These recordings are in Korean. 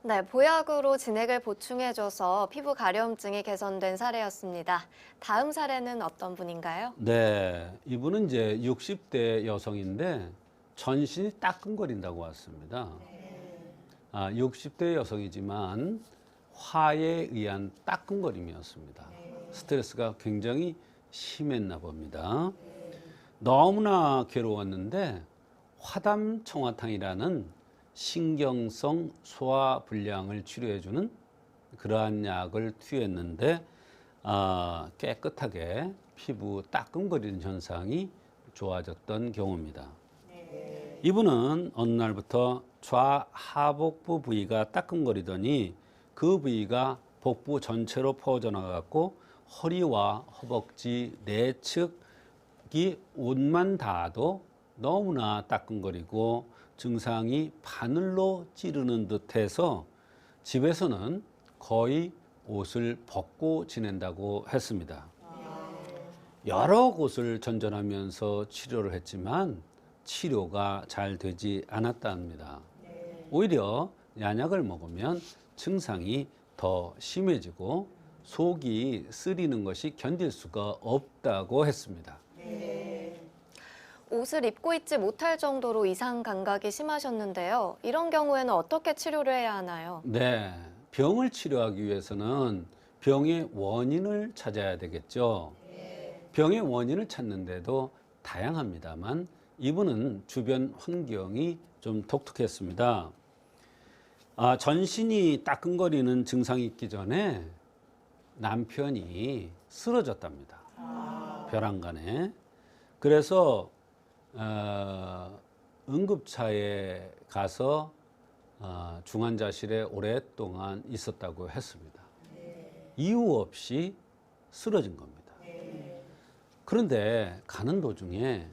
네, 보약으로 진액을 보충해줘서 피부 가려움증이 개선된 사례였습니다. 다음 사례는 어떤 분인가요? 네, 이분은 이제 60대 여성인데 전신이 따끔거린다고 왔습니다. 60대 여성이지만 화에 의한 따끔거림이었습니다. 스트레스가 굉장히 심했나 봅니다. 너무나 괴로웠는데 화담청화탕이라는 신경성 소화불량을 치료해주는 그러한 약을 투여했는데 깨끗하게 피부 따끔거리는 현상이 좋아졌던 경우입니다. 이분은 어느 날부터 좌하복부 부위가 따끔거리더니 그 부위가 복부 전체로 퍼져 나갔고 허리와 허벅지 내측이 옷만 닿아도 너무나 따끔거리고 증상이 바늘로 찌르는 듯해서 집에서는 거의 옷을 벗고 지낸다고 했습니다. 여러 곳을 전전하면서 치료를 했지만 치료가 잘 되지 않았다 합니다. 오히려 약을 먹으면 증상이 더 심해지고 속이 쓰리는 것이 견딜 수가 없다고 했습니다. 옷을 입고 있지 못할 정도로 이상 감각이 심하셨는데요. 이런 경우에는 어떻게 치료를 해야 하나요? 네, 병을 치료하기 위해서는 병의 원인을 찾아야 되겠죠. 병의 원인을 찾는데도 다양합니다만 이분은 주변 환경이 좀 독특했습니다. 전신이 따끔거리는 증상이 있기 전에 남편이 쓰러졌답니다. 벼랑간에. 그래서 응급차에 가서 중환자실에 오랫동안 있었다고 했습니다. 이유 없이 쓰러진 겁니다. 그런데 가는 도중에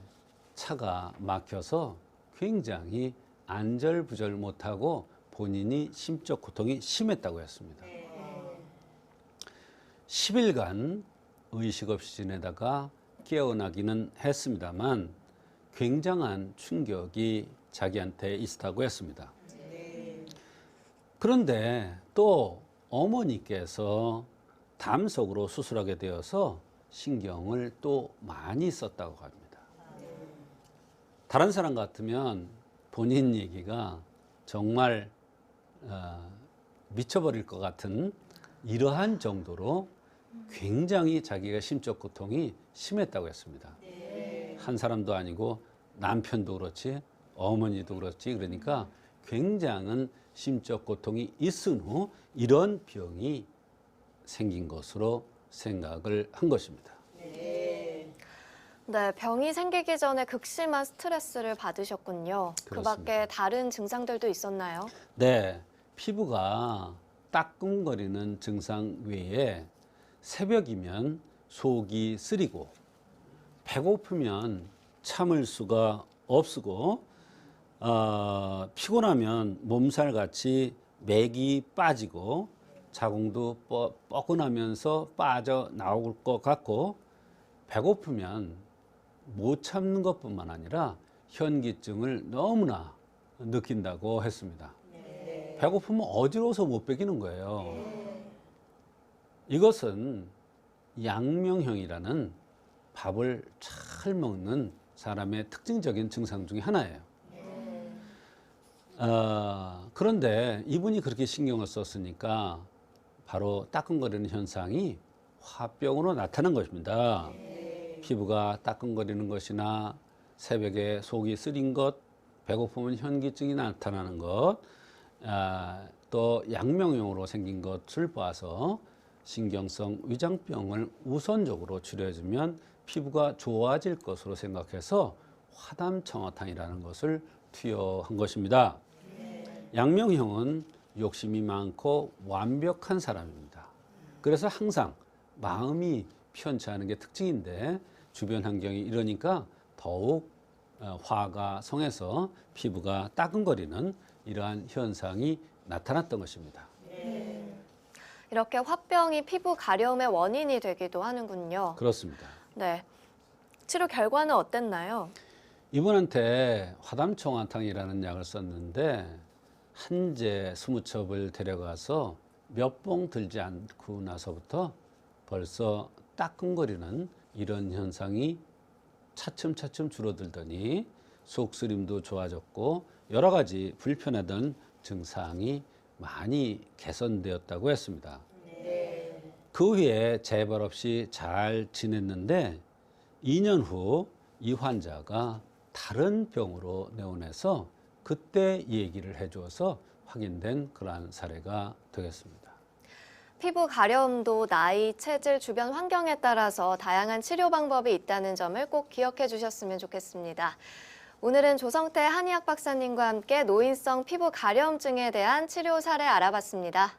차가 막혀서 굉장히 안절부절 못하고 본인이 심적 고통이 심했다고 했습니다. 10일간 의식 없이 지내다가 깨어나기는 했습니다만 굉장한 충격이 자기한테 있었다고 했습니다. 그런데 또 어머니께서 담석으로 수술하게 되어서 신경을 또 많이 썼다고 합니다. 다른 사람 같으면 본인 얘기가 정말 미쳐버릴 것 같은 이러한 정도로 굉장히 자기가 심적 고통이 심했다고 했습니다. 한 사람도 아니고 남편도 그렇지 어머니도 그렇지 그러니까 굉장한 심적 고통이 있은 후 이런 병이 생긴 것으로 생각을 한 것입니다. 네, 병이 생기기 전에 극심한 스트레스를 받으셨군요. 그 그렇습니다. 밖에 다른 증상들도 있었나요? 네, 피부가 따끔거리는 증상 외에 새벽이면 속이 쓰리고 배고프면 참을 수가 없고 피곤하면 몸살같이 맥이 빠지고 자궁도 뻐근하면서 빠져나올 것 같고 배고프면 못 참는 것뿐만 아니라 현기증을 너무나 느낀다고 했습니다. 배고프면 어지러워서 못 베기는 거예요. 이것은 양명형이라는 밥을 잘 먹는 사람의 특징적인 증상 중에 하나예요. 그런데 이분이 그렇게 신경을 썼으니까 바로 따끔거리는 현상이 화병으로 나타난 것입니다. 피부가 따끔거리는 것이나 새벽에 속이 쓰린 것, 배고프면 현기증이 나타나는 것, 또 양명형으로 생긴 것을 봐서 신경성 위장병을 우선적으로 치료해주면 피부가 좋아질 것으로 생각해서 화담청화탕이라는 것을 투여한 것입니다. 양명형은 욕심이 많고 완벽한 사람입니다. 그래서 항상 마음이 편치 않은 게 특징인데 주변 환경이 이러니까 더욱 화가 성해서 피부가 따끔거리는 이러한 현상이 나타났던 것입니다. 이렇게 화병이 피부 가려움의 원인이 되기도 하는군요. 그렇습니다. 네, 치료 결과는 어땠나요? 이분한테 화담청화탕이라는 약을 썼는데 한제 20첩을 데려가서 몇 봉 들지 않고 나서부터 벌써 따끔거리는 이런 현상이 차츰차츰 줄어들더니 속쓰림도 좋아졌고 여러 가지 불편하던 증상이 많이 개선되었다고 했습니다. 그 후에 재발 없이 잘 지냈는데 2년 후 이 환자가 다른 병으로 내원해서 그때 얘기를 해줘서 확인된 그러한 사례가 되겠습니다. 피부 가려움도 나이, 체질, 주변 환경에 따라서 다양한 치료 방법이 있다는 점을 꼭 기억해 주셨으면 좋겠습니다. 오늘은 조성태 한의학 박사님과 함께 노인성 피부 가려움증에 대한 치료 사례 알아봤습니다.